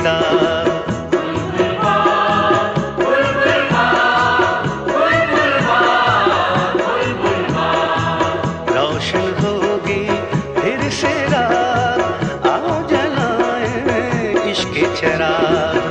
खिला। रोशन होगी फिर से रात, आओ जलाएं इश्क के चिराग।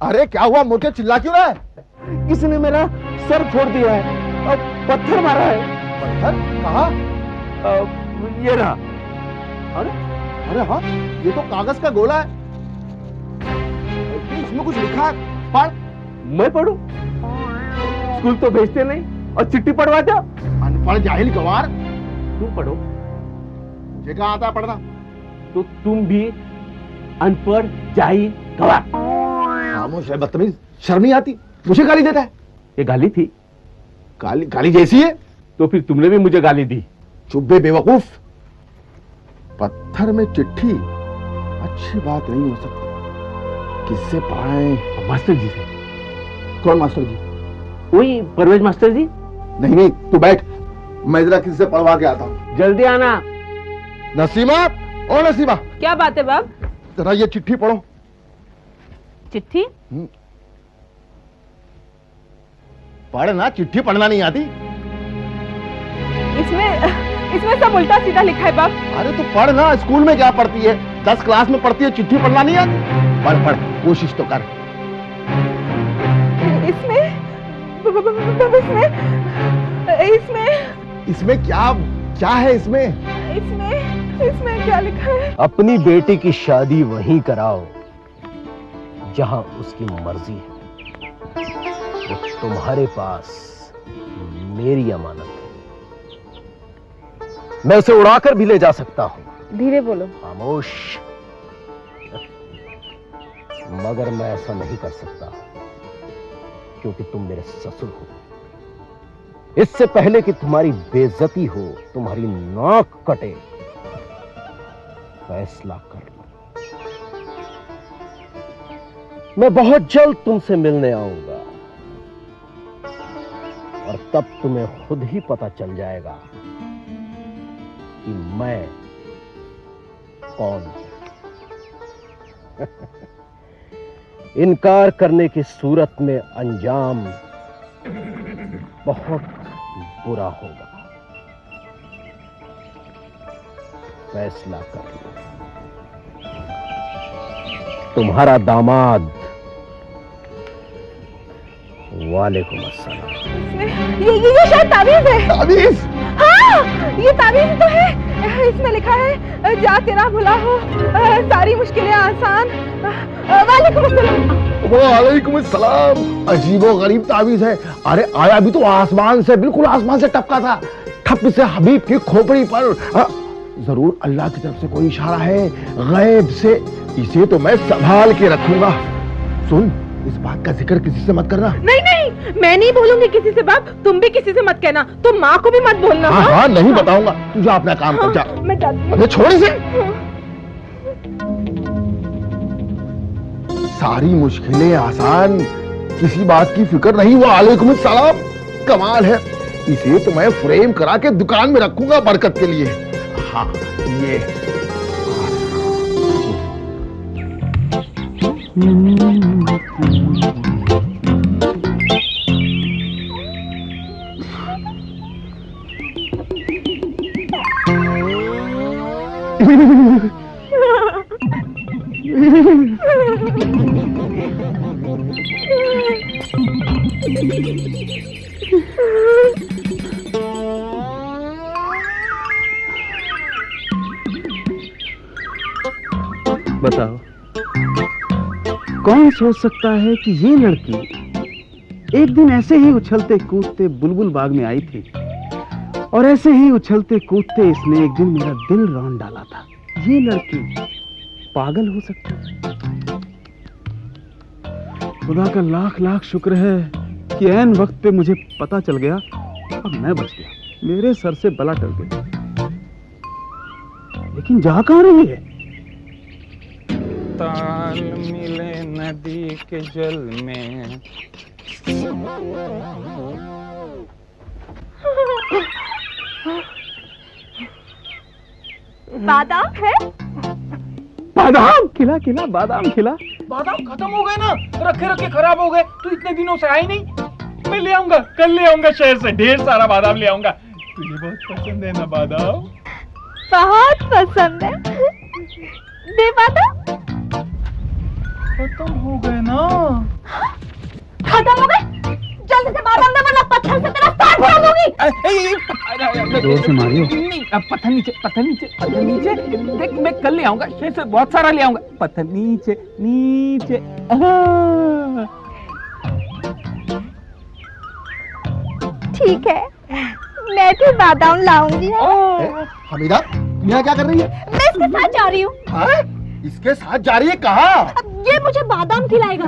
अरे क्या हुआ, मुझे चिल्ला क्यों रहा है? किसी ने मेरा सर फोड़ दिया है और पत्थर मारा है। पत्थर? कहाँ? ये रहा। अरे अरे हाँ, ये तो कागज का गोला है। इसमें कुछ लिखा है, पढ़। मैं पढ़ूं? स्कूल तो भेजते नहीं और चिट्ठी पढ़वा दो। अनपढ़ जाहिल गवार। तुम पढ़ो। मुझे कहाँ आता है पढ़ना? तो तुम भी अनपढ़ जाहिल गवार। खामोश है बदतमीज, शर्म नहीं आती? मुझे गाली देता है। ये गाली थी? गाली गाली जैसी है। तो फिर तुमने भी मुझे गाली दी। चुप बे बेवकूफ। पत्थर में चिट्ठी अच्छी बात नहीं हो सकती। किससे पढ़ाएं? मास्टर जी से। कौन मास्टर जी? वही परवेज मास्टर जी। नहीं नहीं, तू बैठ, मैं जरा किसी से पढ़वा के आता हूँ। जल्दी आना। नसीमा, ओ नसीमा। क्या बात है बाप? जरा ये चिट्ठी पढ़ो। चिट्ठी? पढ़ना, चिट्ठी पढ़ना नहीं आती? इसमें सब उल्टा सीधा लिखा है बाप। अरे तो पढ़ना, स्कूल में क्या पढ़ती है? 10 क्लास में पढ़ती है, चिट्ठी पढ़ना नहीं आती? पढ़ पढ़, कोशिश तो कर। इसमें क्या क्या है? इसमें क्या लिखा है? अपनी बेटी की शादी वहीं कराओ जहां उसकी मर्जी है। वो तुम्हारे पास मेरी अमानत है। मैं उसे उड़ाकर भी ले जा सकता हूं। धीरे बोलो। खामोश। मगर मैं ऐसा नहीं कर सकता क्योंकि तुम मेरे ससुर हो। इससे पहले कि तुम्हारी बेइज्जती हो, तुम्हारी नाक कटे, फैसला कर लो। मैं बहुत जल्द तुमसे मिलने आऊंगा और तब तुम्हें खुद ही पता चल जाएगा कि मैं कौन हूं। इनकार करने की सूरत में अंजाम बहुत बुरा होगा। फैसला कर लो। तुम्हारा दामाद। वालेकुम अस्सलाम। ये शायद ताबीज है। ताबीज? हाँ, ये ताबीज तो है। इसमें लिखा है, जा तेरा भला हो, सारी मुश्किलें आसान। वालेकुम अस्सलाम। वालेकुम अस्सलाम। अजीबो गरीब ताबीज है। अरे आया भी तो आसमान से, बिल्कुल आसमान से टपका था। ठप से हबीब की खोपड़ी पर। जरूर अल्लाह की तरफ से कोई इशारा है, गैब से। इसे तो मैं संभाल के रखूंगा। सुन, इस बात का जिक्र किसी से मत करना। नहीं नहीं, मैं नहीं बोलूंगी किसी से बाप। तुम भी किसी से मत कहना। तुम माँ को भी मत बोलना। हाँ हाँ, नहीं बताऊंगा। तू जा अपना काम कर, जा। मैं जाती हूँ। अरे छोड़ इसे। सारी मुश्किलें आसान, किसी बात की फिक्र नहीं। वालेकुम सलाम। कमाल है। इसे तो मैं फ्रेम करा के दुकान में रखूंगा बरकत के लिए। हाँ, ये बताओ, कौन सोच सकता है कि ये लड़की एक दिन ऐसे ही उछलते कूदते बुलबुल बाग में आई थी और ऐसे ही उछलते कूदते इसने एक दिन मेरा दिल रौंद डाला था। ये लड़की पागल हो सकता है? खुदा का लाख लाख शुक्र है कि ऐन वक्त पे मुझे पता चल गया और मैं बच गया, मेरे सर से बला टल गया। लेकिन जा कहाँ रही है? ताल मिले नदी के जल में। बादाम है? बादाम खिला खिला, बादाम खिला। बादाम खत्म हो गए ना, रखे रखे खराब हो गए। तू इतने दिनों से आई नहीं। मैं ले आऊंगा, कल ले आऊंगा शहर से, ढेर सारा बादाम ले आऊंगा। तुझे बहुत पसंद है ना बादाम? बहुत पसंद है। दे बादाम। खत्म हो गए ना। खत्म हो गए? जल्दी से बादाम दे वरना पत्थर से तेरा सर फोड़ दूंगी। जोर से मारियो। नहीं, पत्थर नीचे, पत्थर नीचे, पत्थर नीचे। देख, मैं कल ले आऊंगा शहर से, बहुत सारा ले आऊंगा। पत्थर नीचे, नीचे। ठीक है, मैं भी बादाम लाऊंगी। हमीदा, यहाँ क्या कर रही है? मैं इसके साथ जा रही हूँ। हाँ? इसके साथ जा रही है? कहाँ? अब ये मुझे बादाम खिलाएगा।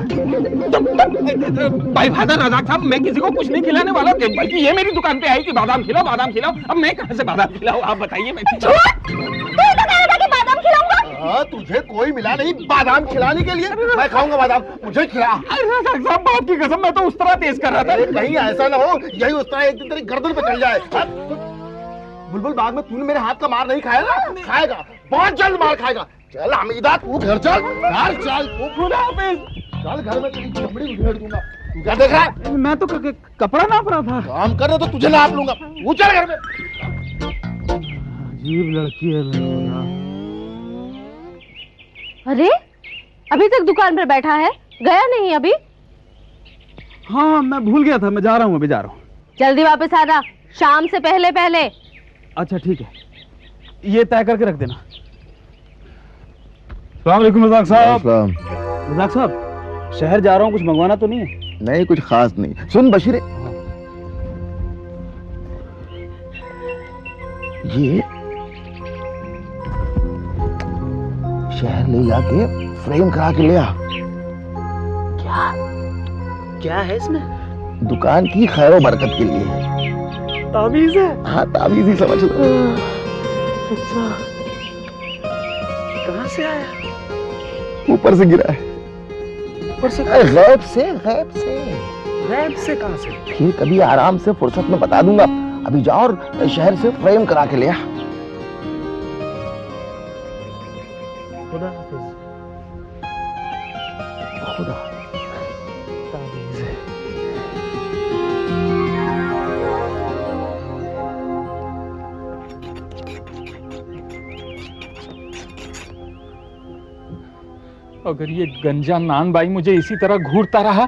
भाई फादर रजाक साहब, मैं किसी को कुछ नहीं खिलाने वाला, बल्कि ये मेरी दुकान पे आई कि बादाम खिलाओ, बादाम खिलाओ। अब मैं कहाँ से बादाम खिलाऊं, आप बताइए। मैं तू तो कह रहा था कि बादाम खिलाऊंगा। हाँ, तुझे कोई मिला नहीं बादाम खिलाने के लिए। मैं खाऊंगा बादाम, मुझे खिला। रजाक साहब, बात की कसम, मैं तो उस तरह तेज कर रहा था। कहीं ऐसा ना हो यही उस तरह एक दिन तेरी गर्दन पे चढ़ जाए। हाँ? बुलबुल बाग में तूने मेरे हाथ का मार नहीं खाया ना? खाएगा, बहुत जल्द मार खाएगा। चल हमीदा, तू घर चल, घर चल। खुदा हाफिज। चल घर में तेरी चमड़ी उधेड़ दूंगा। तू क्या देख रहा है? मैं तो कपड़ा नाप रहा था। काम कर रहे तो तुझे नाप लूंगा। तू चल घर में। अजीब लड़की है लड़का। अरे अभी तक दुकान पर बैठा है, गया नहीं अभी? हाँ, मैं भूल गया था, मैं जा रहा हूँ, अभी जा रहा हूँ। जल्दी वापस आना, शाम से पहले पहले। अच्छा ठीक है, ये तय करके रख देना। अस्सलाम वालेकुम रज़ाक साहब। रज़ाक साहब, शहर जा रहा हूँ, कुछ मंगवाना तो नहीं है? नहीं, कुछ खास नहीं। सुन बशीर, ये शहर ले जाके फ्रेम करा के ले आ। क्या है इसमें? दुकान की खैर बरकत के लिए। ताबीज है? हाँ, ताबीज ही समझ लो। अच्छा, कहाँ से आया? ऊपर से गिरा है। ऊपर से? गैब से, गैब से। गैब से कहाँ से? फिर कभी आराम से फुर्सत में बता दूंगा। अभी जाओ और शहर से फ्रेम करा के ले आ। खुदा हाफिज। खुदा। ताबीज है। अगर ये गंजा नान भाई मुझे इसी तरह घूरता रहा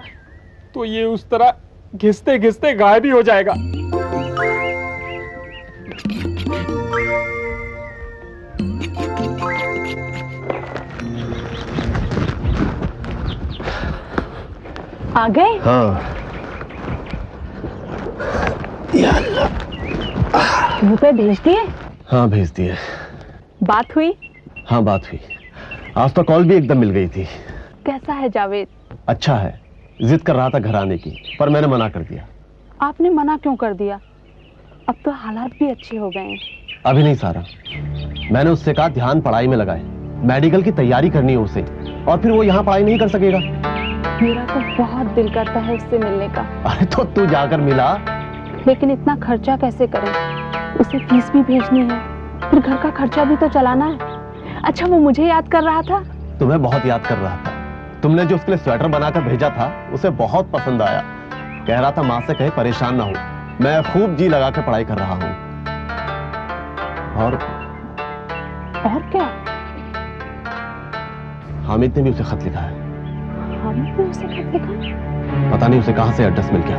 तो ये उस तरह घिसते घिसते गायब ही हो जाएगा। आ गए? हाँ। या अल्लाह। रुपए भेज दिए? हाँ, भेज दिए। बात हुई? हाँ, बात हुई। आज तो कॉल भी एकदम मिल गई थी। कैसा है जावेद? अच्छा है, जिद कर रहा था घर आने की, पर मैंने मना कर दिया। आपने मना क्यों कर दिया? अब तो हालात भी अच्छे हो गए हैं। अभी नहीं सारा, मैंने उससे कहा ध्यान पढ़ाई में लगाए, मेडिकल की तैयारी करनी है उसे, और फिर वो यहाँ पढ़ाई नहीं कर सकेगा। मेरा तो बहुत दिल करता है उससे मिलने का। अरे तो तू जाकर मिला। लेकिन इतना खर्चा कैसे करें? उसे फीस भी भेजनी है, फिर घर का खर्चा भी तो चलाना है। अच्छा, वो मुझे याद कर रहा था? तुम्हें बहुत याद कर रहा था। तुमने जो उसके लिए स्वेटर बनाकर भेजा था उसे बहुत पसंद आया। कह रहा था माँ से कहे परेशान ना हो, मैं खूब जी लगा के पढ़ाई कर रहा हूँ। और क्या? हामिद ने भी उसे खत लिखा है। हामिद ने उसे खत लिखा? पता नहीं उसे कहां से एड्रेस मिल गया।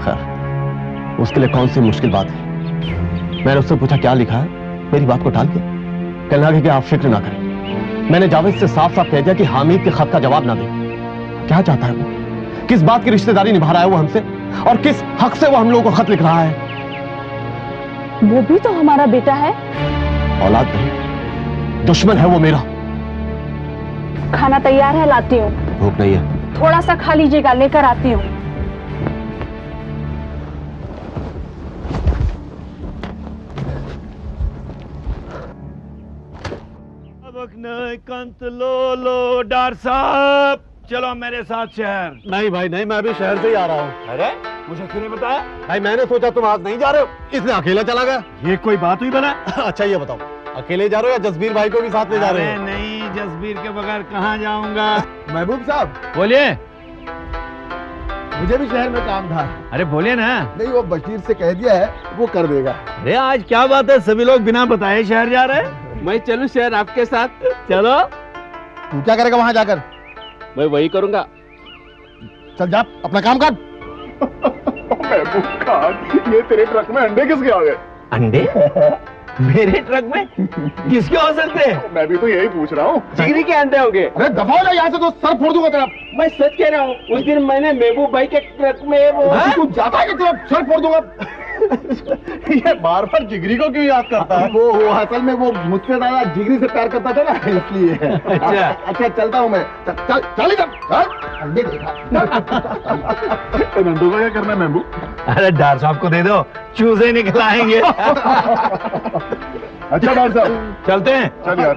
खैर, उसके लिए कौन सी मुश्किल बात है। मैंने उससे पूछा क्या लिखा है, मेरी बात को टाल के कहने लगे कि आप फिक्र ना करें। मैंने जावेद से साफ साफ कह दिया कि हामिद के खत का जवाब ना दे। क्या चाहता है वो? किस बात की रिश्तेदारी निभा रहा है वो हमसे, और किस हक से वो हम लोगों को खत लिख रहा है? वो भी तो हमारा बेटा है। औलाद नहीं, दुश्मन है वो मेरा। खाना तैयार है, लाती हूँ। भूख नहीं है। थोड़ा सा खा लीजिएगा, लेकर आती हूँ। कंत लो डार साहब, चलो मेरे साथ शहर। नहीं भाई नहीं, मैं अभी शहर से ही आ रहा हूँ। अरे मुझे क्यों नहीं बताया? भाई मैंने सोचा तुम आज नहीं जा रहे हो, इसलिए अकेला चला गया। ये कोई बात हुई बना? अच्छा ये बताओ, अकेले जा रहे हो या जसबीर भाई को भी साथ ले जा रहे हो? नहीं, जसबीर के बगैर कहाँ जाऊंगा। महबूब साहब बोलिए। मुझे भी शहर में काम था। अरे बोलिए ना। नहीं, वो बशीर से कह दिया है, वो कर देगा। अरे आज क्या बात है, सभी लोग बिना बताए शहर जा रहे हैं। मैं चलूं शहर आपके साथ? चलो। तू क्या करेगा वहां जाकर? मैं वही करूंगा। चल जा, अपना काम कर। महबूब खान, ये तेरे ट्रक में अंडे किसके आ गए? अंडे? मेरे ट्रक में किसके हो सकते हैं? मैं भी तो यही पूछ रहा हूँ। जिगरी के अंडे होंगे। अरे दफा हो जा यहाँ से, तो सर फोड़ दूंगा तेरा। मैं सच कह रहा हूँ, उस दिन मैंने महबूब भाई के ट्रक में वो तू जाता है कि तेरा सर फोड़ दूंगा। ये बार बार जिगरी को क्यों याद करता है? वो असल में वो मुझसे ज्यादा जिगरी से प्यार करता था ना, इसलिए। अच्छा चलता हूँ मैं। चल चल इधर, चल। अंडे देखा। अंडों का क्या करना है महबूब? अरे डार साहब को दे दो, चूजे निकल आएंगे। अच्छा डॉक्टर साहब चलते हैं। चल यार।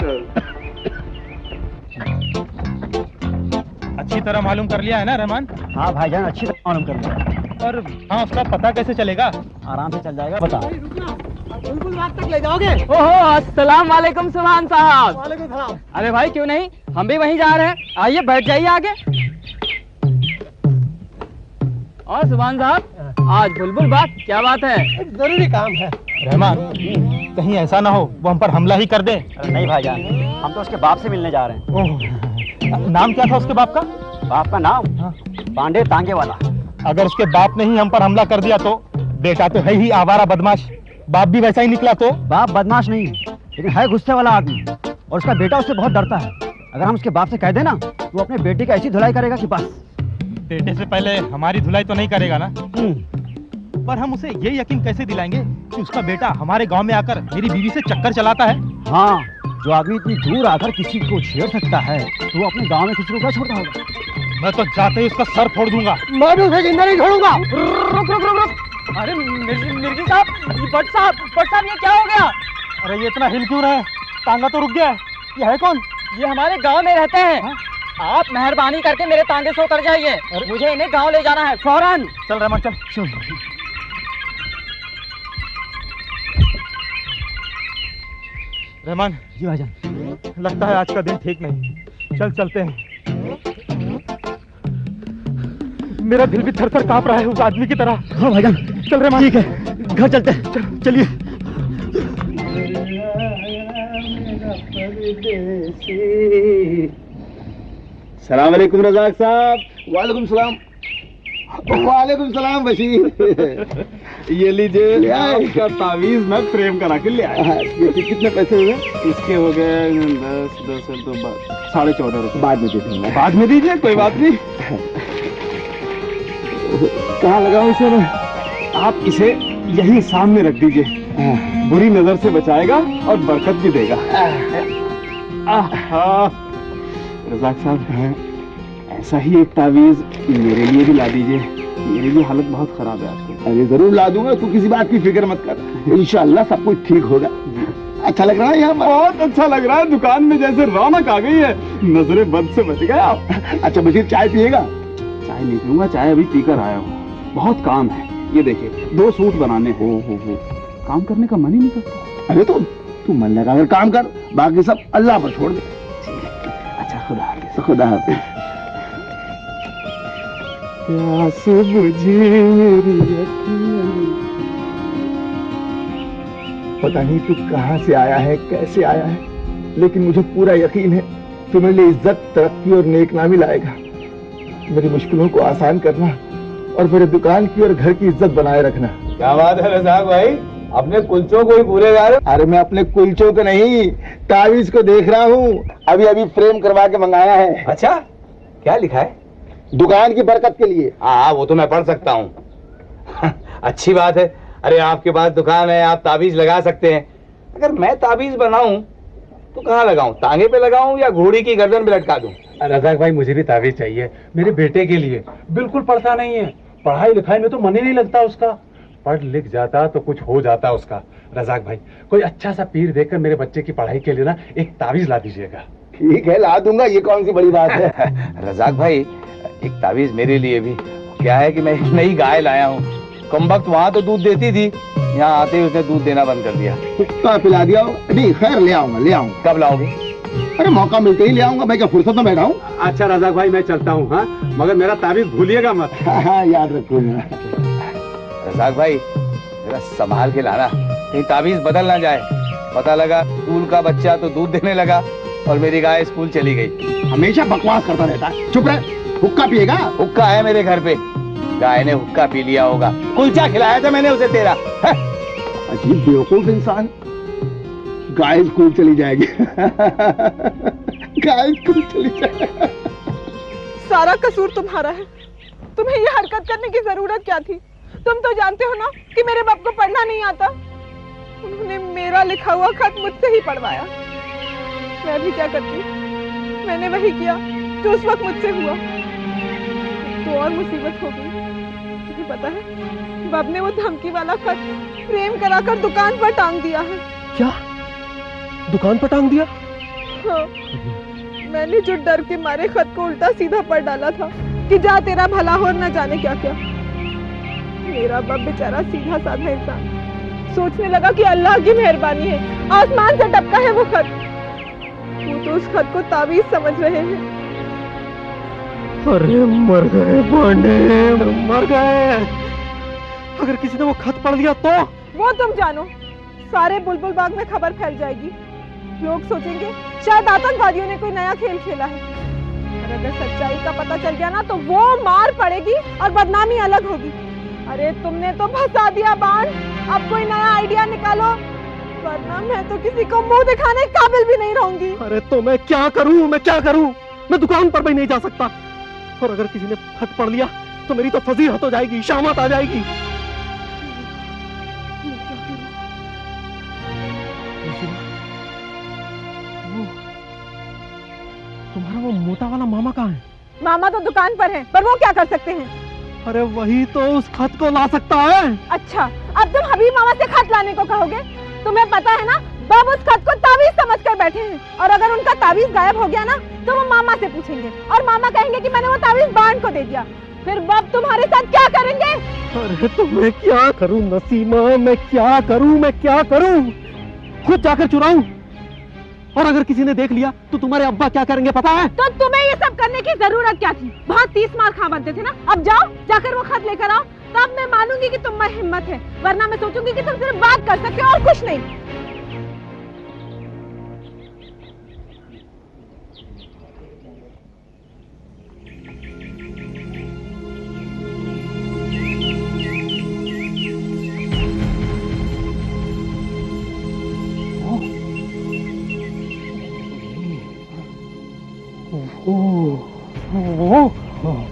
अच्छी तरह मालूम कर लिया है ना रहमान? हाँ भाईजान, अच्छी तरह मालूम कर लिया। पर हाँ, उसका पता कैसे चलेगा? आराम से चल जाएगा। बता। ओहो, अस्सलाम वालेकुम सुभान साहब। वालेकुम सलाम। अरे भाई क्यों नहीं, हम भी वहीं जा रहे हैं, आइए बैठ जाइए आगे। और सुभान साहब, आज बुलबुल बात क्या बात है? जरूरी काम है। रहमान, कहीं ऐसा ना हो वो हम पर हमला ही कर दे। नहीं भाईजान, हम तो उसके बाप से मिलने जा रहे हैं। ओह, नाम क्या था उसके बाप का? बाप का नाम? पांडे तांगे वाला। अगर उसके बाप ने ही हम पर हमला कर दिया तो बेटा तो है ही आवारा बदमाश, बाप भी वैसा ही निकला तो? बाप बदमाश नहीं है, लेकिन है गुस्से वाला आदमी, और उसका बेटा उससे बहुत डरता है। अगर हम उसके बाप से कह देना तो वो अपने बेटे की ऐसी धुलाई करेगा कि बस। बेटे से पहले हमारी धुलाई तो नहीं करेगा ना? पर हम उसे ये यकीन कैसे दिलाएंगे कि उसका बेटा हमारे गांव में आकर मेरी बीवी से चक्कर चलाता है? हाँ, जो आदमी इतनी दूर आकर किसी को छेड़ सकता है तो वो अपने गांव में किसी को क्या छोड़ता होगा? मैं तो जाते ही उसका सर फोड़ दूंगा। मैं भी उसे जिंदा नहीं छोड़ूंगा। रुक रुक रुक रुक। अरे मिर्गी साहब, भट्ट साहब ये क्या हो गया? अरे ये इतना हिल क्यों रहा है? तांगा तो रुक गया है। ये है कौन? ये हमारे गांव में रहते हैं। आप मेहरबानी करके मेरे तांगे सो कर जाइए, मुझे इन्हें गांव ले जाना है फौरन। चल रहमान चल। चल रहमान। जी भाईजान। लगता है आज का दिन ठीक नहीं, चल चलते हैं। मेरा दिल भी थर-थर कांप रहा है उस आदमी की तरह। हाँ भाईजान, चल रहमान। ठीक है, घर चलते हैं। चलिए। सलाम वालेकुम रजाक साहब। वालेकुम सलाम। वालेकुम सलाम बशीर। ये लीजिए आपका तावीज मैं फ्रेम करा के ले आया। कितने पैसे हुए? इसके हो गए 10 तो 14.5 बाद में दे दूंगा। बाद में दीजिए, कोई बात नहीं। कहाँ लगाऊं इसे मैं? आप इसे यही सामने रख दीजिए, बुरी नजर से बचाएगा और बरकत भी देगा। रजाक साहब, ऐसा ही एक तावीज मेरे लिए भी ला दीजिए, मेरी भी हालत बहुत खराब है आजकल। अरे जरूर ला दूंगा, तू किसी बात की फिक्र मत कर, इंशाअल्लाह सब कुछ ठीक होगा। अच्छा लग रहा है यहाँ? बहुत अच्छा लग रहा है, दुकान में जैसे रौनक आ गई है, नजरे बद से बच गए आप। अच्छा बशीर, चाय पिएगा? चाय नहीं पीऊंगा, चाय अभी पीकर आया हूँ, बहुत काम है। ये देखिए 2 सूट बनाने हैं। काम करने का मन ही नहीं करता। अरे तो तू मन लगाकर काम कर, बाकी सब अल्लाह पर छोड़ दे। अच्छा, खुदा हाफिज। खुदा हाफिज। प्यास बुझी मेरी अखियाँ। पता नहीं तू कहाँ से आया है, कैसे आया है, लेकिन मुझे पूरा यकीन है तू मेरे लिए इज्जत, तरक्की और नेकनामी लाएगा। मेरी मुश्किलों को आसान करना और मेरे दुकान की और घर की इज्जत बनाए रखना। क्या बात है रजाक भाई, अपने कुलचों को ही पूरे जा रहे हो? अरे मैं अपने कुलचों को नहीं, तावीज को देख रहा हूँ, अभी अभी फ्रेम करवा के मंगाया है। अच्छा, क्या लिखा है? दुकान की बरकत के लिए। हाँ, वो तो मैं पढ़ सकता हूँ। अच्छी बात है। अरे आपके पास दुकान है, आप ताबीज लगा सकते हैं। अगर मैं ताबीज बनाऊं तो कहाँ लगाऊं, टांगे पे लगाऊं या घोड़ी की गर्दन पे लटका दूं? रजाक भाई मुझे भी ताबीज चाहिए मेरे बेटे के लिए। बिल्कुल पढ़ता नहीं है, पढ़ाई लिखाई में तो मन ही नहीं लगता उसका। पढ़ लिख जाता तो कुछ हो जाता उसका। रजाक भाई कोई अच्छा सा पीर देखकर मेरे बच्चे की पढ़ाई के लिए ना एक ताबीज ला दीजिएगा। ठीक है, ला दूंगा, ये कौन सी बड़ी बात है। रजाक भाई एक ताबीज मेरे लिए भी। क्या है कि मैं एक नई गाय लाया हूँ, कमबख्त वहाँ तो दूध देती थी, यहाँ आते ही उसने दूध देना बंद कर दिया। कुत्ता पिला दिया? नहीं खैर, ले आऊंगा। कब लाओगे? अरे मौका मिलते ही ले आऊंगा, मैं क्या फुर्सत में बैठा हूँ। अच्छा रजाक भाई मैं चलता हूँ, हाँ, मगर मेरा ताबीज भूलिएगा मत। हाँ याद रखूंगा। रजाक भाई जरा संभाल के लाना, कहीं ताबीज बदल ना जाए। पता लगा स्कूल का बच्चा तो दूध देने लगा और मेरी गाय स्कूल चली गई। हमेशा बकवास करता रहता है। चुप रहे। हुक्का पिएगा? हुक्का है मेरे घर पे, गाय ने हुक्का पी लिया होगा। कुलचा खिलाया था मैंने उसे तेरा। अजीब बेवकूफ इंसान। गाय स्कूल चली जाएगी। गाय स्कूल चली जाएगी। सारा कसूर तुम्हारा है। तुम्हें ये हरकत करने की जरूरत क्या थी? तुम तो जानते हो ना कि मेरे बाप को पढ़ना नहीं आता। उन्होंने मेरा लिखा हुआ खत मुझसे ही पढ़वाया। मैं भी क्या करती, मैंने वही किया जो उस वक्त मुझसे हुआ। तो और मुसीबत हो गई। तुम्हें पता है बाप ने वो धमकी वाला खत फ्रेम कराकर दुकान पर टांग दिया है। क्या? दुकान पर टांग दिया? हाँ, मैंने जो डर के मारे खत को उल्टा सीधा पढ़ डाला था कि जा तेरा भला हो, न जाने क्या क्या। मेरा बाप बेचारा सीधा साधा इंसान सोचने लगा कि अल्लाह की मेहरबानी है, आसमान से टपका है वो खत। वो तो उस खत को ताबीज समझ रहे हैं। अरे मर गए पांडे, मर गए। अगर किसी ने वो खत पढ़ लिया तो? वो तुम जानो। सारे बुलबुल बाग में खबर फैल जाएगी। लोग सोचेंगे शायद आतंकवादियों ने कोई नया खेल खेला है। और अगर सच्चाई का पता चल गया ना तो वो मार पड़ेगी और बदनामी अलग होगी। अरे तुमने तो फंसा दिया बाण, अब कोई नया आइडिया निकालो, वरना मैं तो किसी को मुंह दिखाने काबिल भी नहीं रहूंगी। अरे तो मैं क्या करूं, मैं क्या करूं? मैं दुकान पर भी नहीं जा सकता। और अगर किसी ने खत पढ़ लिया तो मेरी तो फजीहत हो जाएगी, शामत आ जाएगी। तुम्हारा वो मोटा वाला मामा कहाँ है? मामा तो दुकान पर है, पर वो क्या कर सकते हैं? अरे वही तो उस खत को ला सकता है। अच्छा, अब तुम हबीब मामा से खत लाने को कहोगे? तुम्हें पता है ना बाब उस खत को ताबीज समझकर बैठे हैं, और अगर उनका ताबीज गायब हो गया ना तो वो मामा से पूछेंगे और मामा कहेंगे कि मैंने वो ताबीज बाण को दे दिया। फिर बाप तुम्हारे साथ क्या करेंगे? अरे तो मैं क्या करूं नसीमा, मैं क्या करूं, मैं क्या करूं? खुद जाकर चुराऊं? और अगर किसी ने देख लिया तो तुम्हारे अब्बा क्या करेंगे पता है? तो तुम्हें ये सब करने की जरूरत क्या थी? बहुत 30 मार खा बनते थे ना। अब जाओ, जाकर वो खत लेकर आओ, तब मैं मानूंगी कि तुम में हिम्मत है, वरना मैं सोचूंगी कि तुम सिर्फ बात कर सकते हो और कुछ नहीं।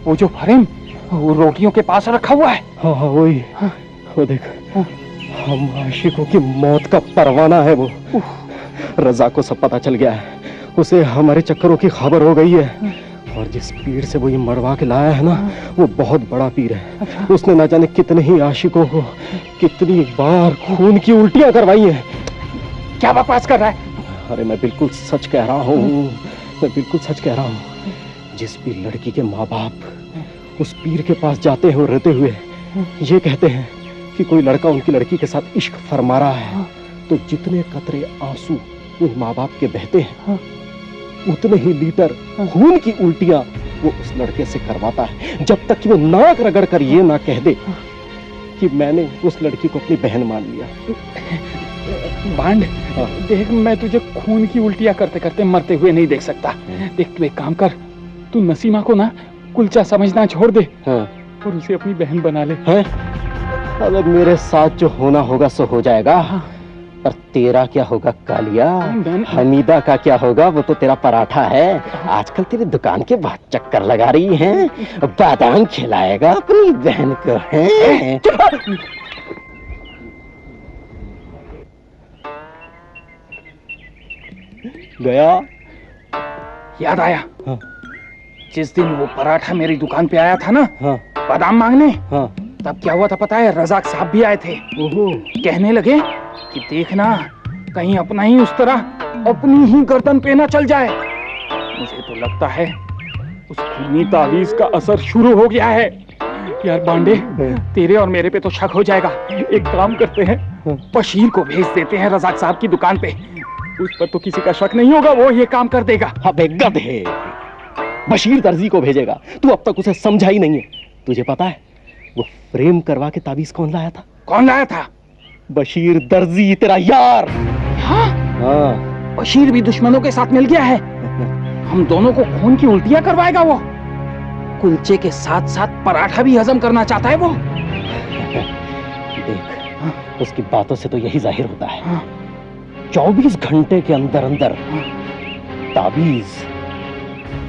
वो जो फरेम वो रोटियों के पास रखा हुआ है। हाँ हाँ वही, वो देख, हम आशिकों की मौत का परवाना है वो। रजा को सब पता चल गया है, उसे हमारे चक्करों की खबर हो गई है। और जिस पीर से वो ये मरवा के लाया है ना, वो बहुत बड़ा पीर है। उसने ना जाने कितने ही आशिकों को कितनी बार खून की उल्टियां करवाई हैं। क्या बकवास कर रहा है? अरे मैं बिल्कुल सच कह रहा हूँ, मैं बिल्कुल सच कह रहा हूँ। जिस भी लड़की के माँ बाप उस पीर के पास जाते हैं रोते हुए ये कहते हैं कि कोई लड़का उनकी लड़की के साथ इश्क फरमा रहा है, तो जितने कतरे आंसू उन माँ बाप के बहते हैं उतने ही लीटर खून की उल्टियां वो उस लड़के से करवाता है, जब तक कि वो नाक रगड़ कर ये ना कह दे कि मैंने उस लड़की को अपनी बहन मान लिया। बांड, देख मैं तुझे खून की उल्टियां करते करते मरते हुए नहीं देख सकता। देख तू एक काम कर, तू नसीमा को ना कुलचा समझना छोड़ दे और उसे अपनी बहन बना ले। अब मेरे साथ जो होना होगा सो हो जाएगा, पर तेरा क्या होगा कालिया? हमीदा का क्या होगा? वो तो तेरा पराठा है। आजकल तेरी दुकान के बाद चक्कर लगा रही है, बादाम खिलाएगा अपनी बहन को है। गया। याद आया, हाँ। जिस दिन वो पराठा मेरी दुकान पे आया था ना, हाँ। बादाम मांगने, हाँ। तब क्या हुआ था पता है? रजाक साहब भी आए थे। कहने लगे कि देखना कहीं अपना ही उस तरह अपनी ही गर्दन पे ना चल जाए। मुझे तो लगता है उस खूनी तावीज का असर शुरू हो गया है। यार बांडे, तेरे और मेरे पे तो शक हो जाएगा। एक काम करते हैं, बशीर को भेज देते हैं रजाक साहब की दुकान पे। उस पर तो किसी का शक नहीं होगा, वो ये काम कर देगा। अबे गधे, बशीर दर्जी को भेजेगा? तू अब तक उसे समझा ही नहीं है। तुझे पता है वो फ्रेम करवा के ताबीज कौन लाया था? कौन लाया था? बशीर दर्जी, तेरा यार। हाँ? हाँ। बशीर भी दुश्मनों के साथ मिल गया है। हम दोनों को खून की उल्टियां करवाएगा वो। कुलचे के साथ साथ पराठा भी हजम करना चाहता है वो। देख, उसकी बातों से तो यही जाहिर होता है। 24 घंटे के अंदर अंदर ताबीज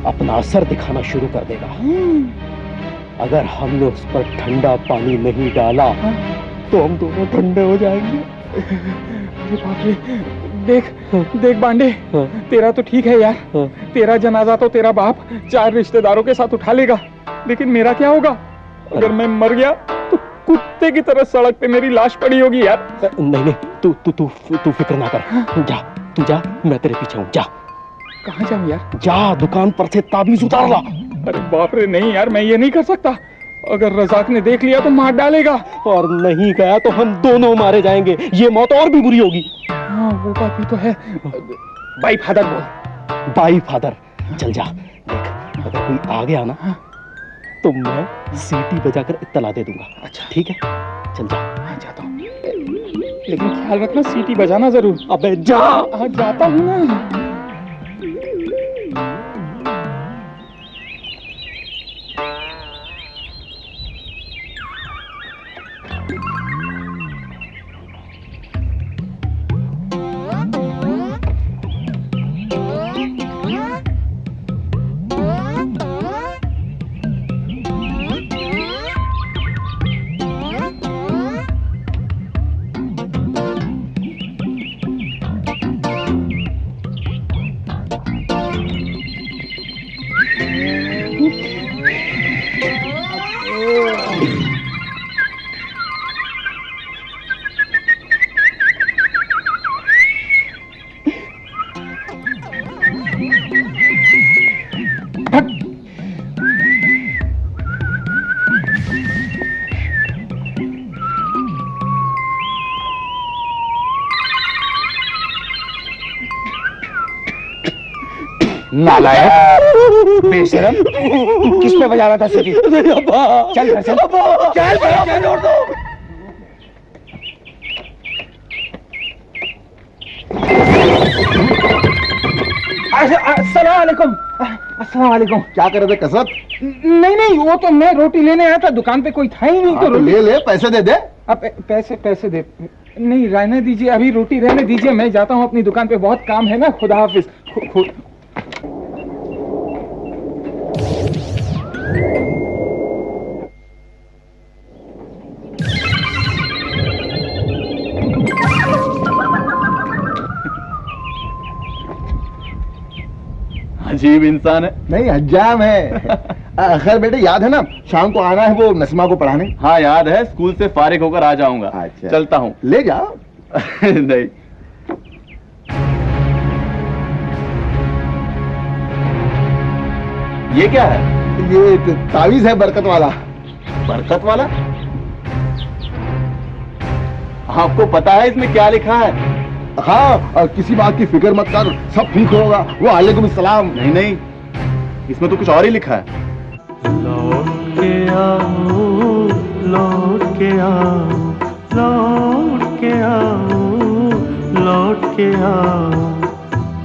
अपना असर दिखाना शुरू कर देगा। अगर हमने उस पर ठंडा पानी नहीं डाला तो हम दोनों ठंडे हो जाएंगे। अरे बाप रे, देख बांडे, तेरा तो ठीक है यार। तेरा जनाजा तो तेरा बाप 4 रिश्तेदारों के साथ उठा लेगा, लेकिन मेरा क्या होगा? अगर मैं मर गया तो कुत्ते की तरह सड़क पे मेरी लाश पड़ी होगी यार। नहीं, तू फिक्र ना कर। तू जा, मैं तेरे पीछे हूँ। जा। कहाँ जाऊँ यार? जा, दुकान पर से ताबीज उतार ला। अरे बाप रे, नहीं यार, मैं ये नहीं कर सकता। अगर रजाक ने देख लिया तो मार डालेगा। और नहीं गया तो हम दोनों मारे जाएंगे। ये मौत और भी बुरी होगी। हाँ, वो बात भी तो है। बाई फादर बोल। बाई फादर, चल जा। देख, अगर कोई आ गया ना तो मैं सीटी बजाकर इत्तला दे दूंगा। अच्छा ठीक है, चल जा। हाँ, जाता हूँ, लेकिन ख्याल रखना सीटी बजाना जरूर। अबे जा। हाँ, जाता हूँ ना। नालायक, बेशरम, किस पे बजा रहा था सीटी? चल घर चल। चल छोड़ दो। अस्सलाम वालेकुम। अस्सलाम वालेकुम। क्या कर रहे थे? कसरत? नहीं, वो तो मैं रोटी लेने आया था, दुकान पे कोई था ही नहीं। तो ले पैसे दे दे। अब पैसे दे। नहीं, रहने दीजिए, अभी रोटी रहने दीजिए। मैं जाता हूँ अपनी दुकान पे, बहुत काम है ना। खुदा हाफिज। अजीब इंसान है। नहीं, हज्जाम है। खैर बेटे, याद है ना शाम को आना है वो नसीमा को पढ़ाने? हाँ याद है, स्कूल से फारिग होकर आ जाऊंगा। अच्छा, चलता हूँ। ले जाओ। नहीं, ये क्या है? ये तावीज है बरकत वाला। बरकत वाला? आपको पता है इसमें क्या लिखा है? हाँ, किसी बात की फिक्र मत कर, सब ठीक होगा। वो वालेकुम सलाम। नहीं, इसमें तो कुछ और ही लिखा है। लौट के आओ, लौट के आओ, लौट के आओ, लौट के आओ,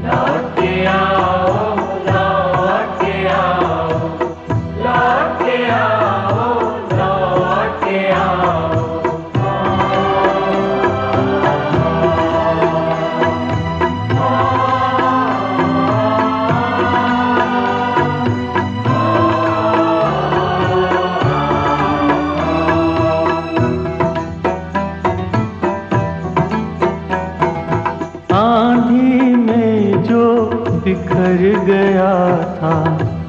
लौट के आओ, लौट के आओ, लौट के आओ, लौट के आओ। आंधी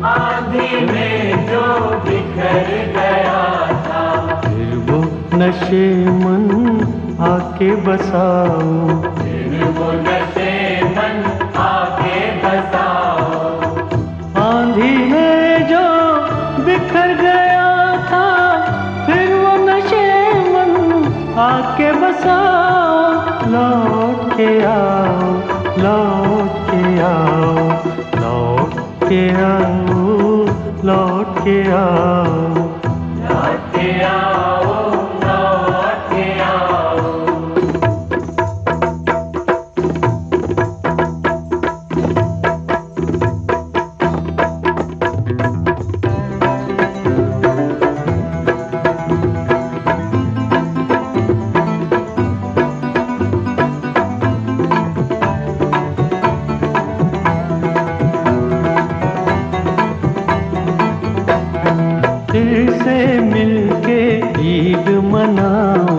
आंधी में जो बिखर गया था, फिर वो नशे मन आके बसाओ, फिर वो नशे मन आके बसाओ। आंधी में जो बिखर गया था, फिर वो नशे मन आके बसाओ। लौट के आओ, लौट के आओ, लौट के आओ, लौट के आओ, लौट के आओ, लौट के आओ। फिर से मिलके ईद मनाओ,